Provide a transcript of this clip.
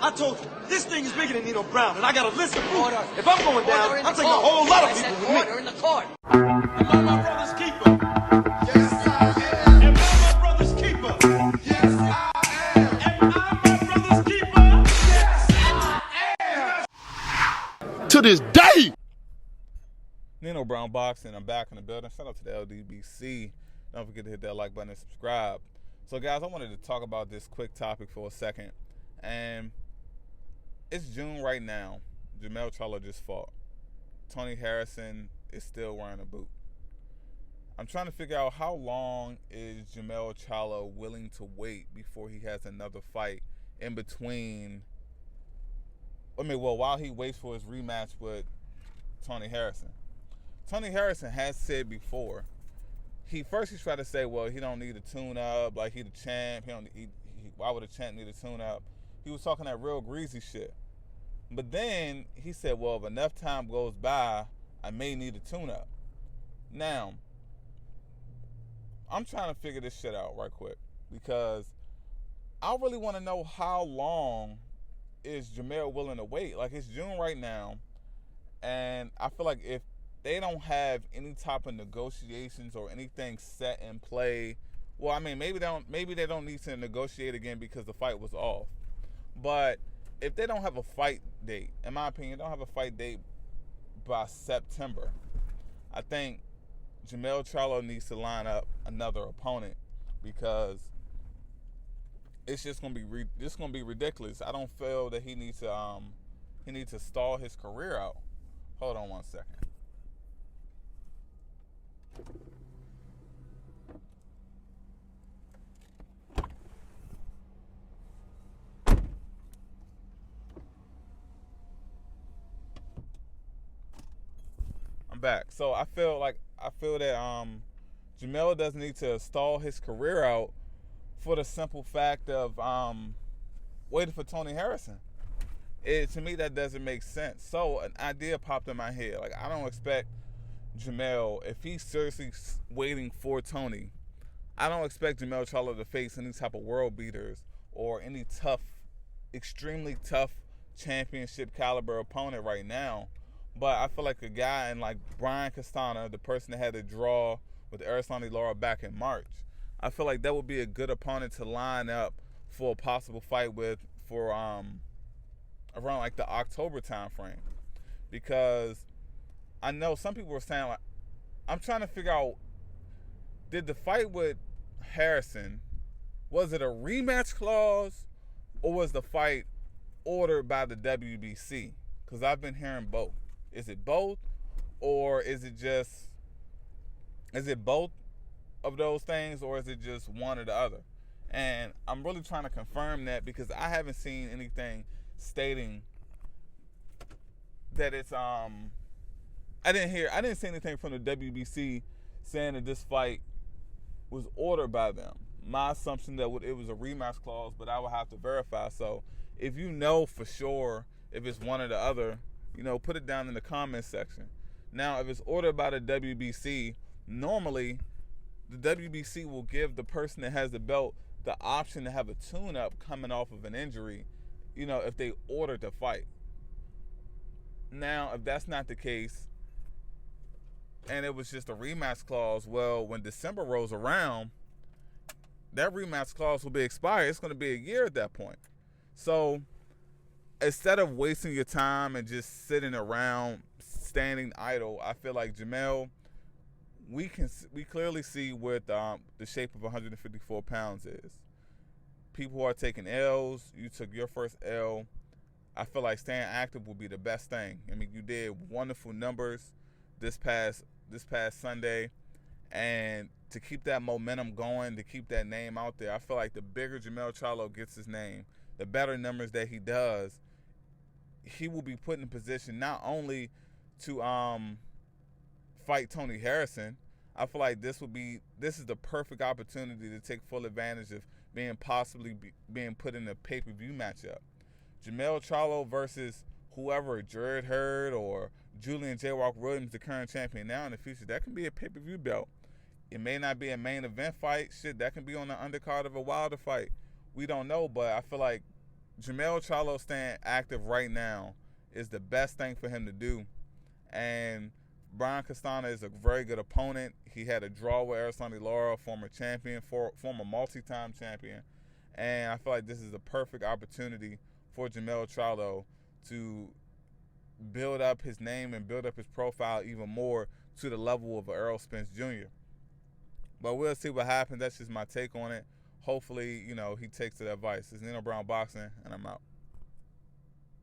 I told you, this thing is bigger than Nino Brown, and I got a list of proof. Order. If I'm going down, Order in I'm the taking a court. whole lot I of said people with order me. in the court. Am I my brother's keeper? Yes, I am. Am I my brother's keeper? Yes, I am. Am I my brother's keeper? Yes, I am. To this day. Nino Brown Boxing, I'm back in the building. Shout out to the LDBC. Don't forget to hit that like button and subscribe. So guys, I wanted to talk about this quick topic for a second. And it's June right now. Jermell Charlo just fought. Tony Harrison is still wearing a boot. I'm trying to figure out how long is Jermell Charlo willing to wait before he has another fight in between. While he waits for his rematch with Tony Harrison. Tony Harrison has said before, he tried to say, well, he don't need a tune-up, like he the champ. Why would a champ need a tune-up? He was talking that real greasy shit. But then he said, well, if enough time goes by, I may need a tune-up. Now, I'm trying to figure this shit out right quick because I really want to know how long is Jermell willing to wait. Like, it's June right now, and I feel like if they don't have any type of negotiations or anything set in play, well, I mean, maybe they don't need to negotiate again because the fight was off. But if they don't have a fight date, in my opinion, don't have a fight date by September, I think Jermell Charlo needs to line up another opponent because it's just gonna be ridiculous. I don't feel that he needs to stall his career out. Hold on one second. I'm back. So I feel that Jermell doesn't need to stall his career out for the simple fact of waiting for Tony Harrison. To me, that doesn't make sense. So an idea popped in my head. Like, I don't expect Jermell, if he's seriously waiting for Tony, I don't expect Jermell Charlo to face any type of world beaters or any extremely tough championship caliber opponent right now. But I feel like a guy in like Brian Castano, the person that had to draw with Aristotle Lara back in March, I feel like that would be a good opponent to line up for a possible fight with for around like the October time frame. Because I know some people were saying, like, I'm trying to figure out, did the fight with Harrison, was it a rematch clause or was the fight ordered by the WBC? Because I've been hearing both. Is it both, or is it both of those things, or is it just one or the other? And I'm really trying to confirm that because I haven't seen anything stating that it's I didn't see anything from the WBC saying that this fight was ordered by them. My assumption that it was a rematch clause, but I will have to verify. So if you know for sure if it's one or the other, put it down in the comment section. Now, if it's ordered by the WBC, normally the WBC will give the person that has the belt the option to have a tune-up coming off of an injury, if they order the fight. Now, if that's not the case, and it was just a rematch clause, well, when December rolls around, that rematch clause will be expired. It's going to be a year at that point. So instead of wasting your time and just sitting around standing idle, I feel like Jermell, we clearly see what the shape of 154 pounds is. People are taking L's. You took your first L. I feel like staying active will be the best thing. I mean, you did wonderful numbers this past Sunday, and to keep that momentum going, to keep that name out there, I feel like the bigger Jermell Charlo gets his name, the better numbers that he does, he will be put in position not only to fight Tony Harrison. I feel like this is the perfect opportunity to take full advantage of being put in a pay-per-view matchup. Jermell Charlo versus whoever, Jared Hurd or Julian J. Walk Williams, the current champion now in the future, that can be a pay-per-view belt. It may not be a main event fight. Shit, that can be on the undercard of a Wilder fight. We don't know, but I feel like Jermell Charlo staying active right now is the best thing for him to do. And Brian Castano is a very good opponent. He had a draw with Arisani Lara, former champion, former multi-time champion. And I feel like this is a perfect opportunity for Jermell Charlo to build up his name and build up his profile even more to the level of Errol Spence Jr. But we'll see what happens. That's just my take on it. Hopefully, he takes to the advice. It's Nino Brown Boxing, and I'm out.